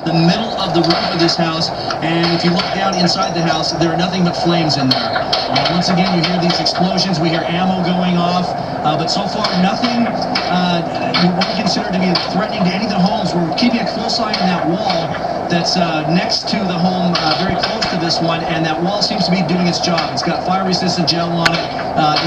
the middle of the roof of this house, and if you look down inside the house, there are nothing but flames in there. Once again, you hear these explosions, we hear ammo going off, but so far nothing what we consider to be threatening to any of the homes. We're keeping a close eye on that wall that's next to the home, very close to this one, and that wall seems to be doing its job. It's got fire-resistant gel on it.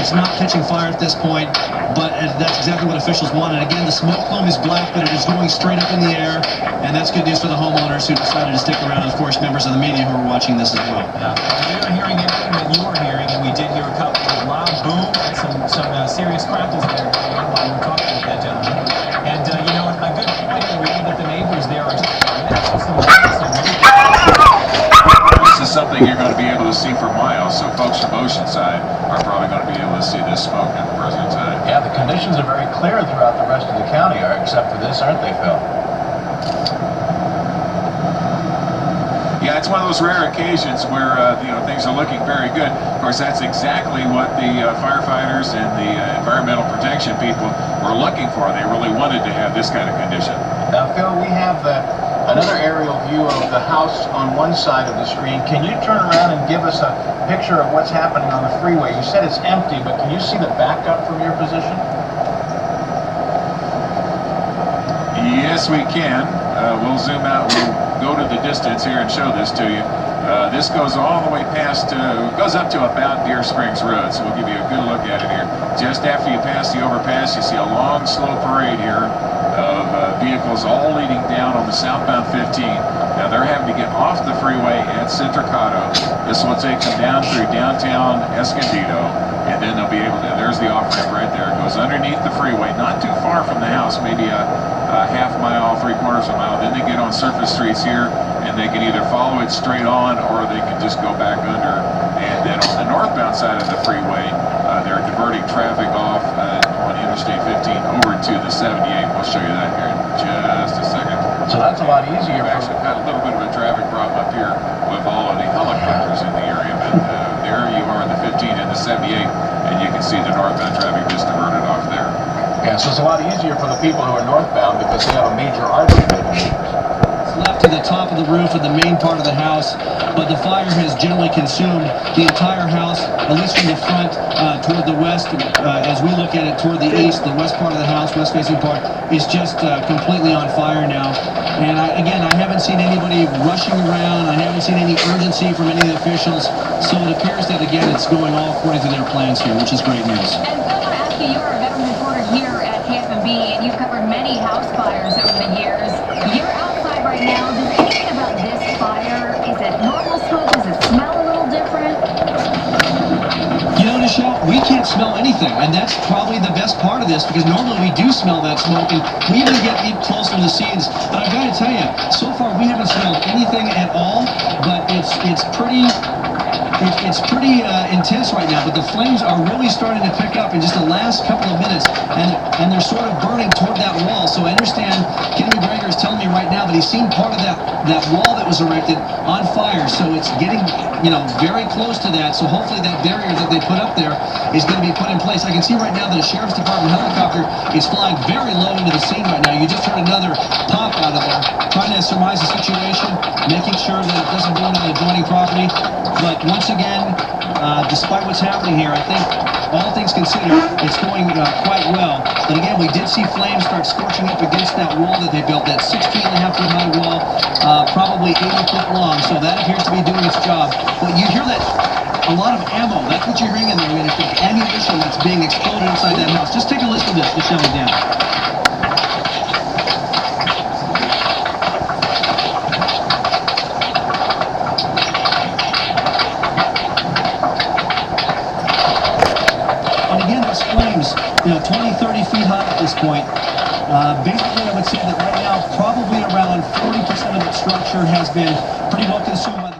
It's not catching fire at this point, but that's exactly what officials want. And again, the smoke plume is black, but it is going straight up in the air, and that's good news for the homeowners who decided to stick around, and of course members of the media who are watching this as well. Yeah, we are hearing everything that you were hearing, and we did hear a couple of loud boom and some serious crackles there while we were talking with that gentleman. And you know, a good point that we know that the neighbors there are this is something you're going to be able to see for miles, so folks from Oceanside are probably going to be able to see this smoke in the present time. Yeah, the conditions are very clear throughout the rest of the county, except for this, aren't they, Phil? Yeah, it's one of those rare occasions where you know, things are looking very good. Of course, that's exactly what the firefighters and the environmental protection people were looking for. They really wanted to have this kind of condition. Now, Phil, we have another aerial view of the house on one side of the screen. Can you turn around and give us a picture of what's happening on the freeway? You said it's empty, but can you see the backup from your position? Yes, we can. We'll zoom out. We'll go to the distance here and show this to you. This goes all the way past, goes up to about Deer Springs Road, so we'll give you a good look at it here. Just after you pass the overpass, you see a long, slow parade here of vehicles all leading down on the southbound 15. Now they're having to get off the freeway at Centricado. This will take them down through downtown Escondido, and then they'll be able to, there's the off-ramp right there. It goes underneath the freeway, not too far from the house, maybe a half mile, 3/4 of a mile. Then they get on surface streets here, and they can either follow it straight on, or they can just go back under. And then on the northbound side of the freeway, they're diverting traffic off on Interstate 15 over to the 78. We'll show you that here in just a second. So that's a lot easier. We've actually had a little bit of a traffic problem up here with all of the helicopters in the area, but there you are in the 15 and the 78, and you can see the northbound traffic just diverted off there. Yeah, so it's a lot easier for the people who are northbound because they have a major artery. Left to the top of the roof of the main part of the house, but the fire has generally consumed the entire house, at least from the front toward the west. As we look at it toward the east, the west part of the house, west-facing part, is just completely on fire now. And again, I haven't seen anybody rushing around. I haven't seen any urgency from any of the officials. So it appears that, again, it's going all according to their plans here, which is great news. And Phil, I want to ask you, you're a veteran reporter here at KFMB, and you've covered many house fires over the years. You're outside right now. Does anything about this fire, is it normal smoke? Does it smell a little different? You know, Michelle, we can't smell anything, and that's probably the best part of this, because normally we do smell that smoke, and we even get close to the scenes. But I've got to tell you, so far we haven't smelled anything at all, but it's pretty intense right now. But the flames are really starting to pick up in just the last couple of minutes, and they're sort of burning toward that wall. So I understand Kenny McGregor is telling me right now that he's seen part of that wall that was erected on fire. So it's getting, you know, very close to that. So hopefully that barrier that they put up there is going to be put in place. I can see right now that a Sheriff's Department helicopter is flying very low into the scene right now. You just heard another pop out of there, trying to surmise the situation, making sure that it doesn't go into the adjoining property. But once again, despite what's happening here, I think all things considered, it's going quite well. But again, we did see flames start scorching up against that wall that they built, that 16.5-foot high wall, probably 80 foot long. So that appears to be doing its job. But you hear that a lot of ammo. That's what you're hearing in there. I mean, it's ammunition that's being exploded inside that house. Just take a listen to this, Michelle and Dan. Flames, you know, 20, 30 feet high at this point. Basically, I would say that right now, probably around 40% of its structure has been pretty well consumed by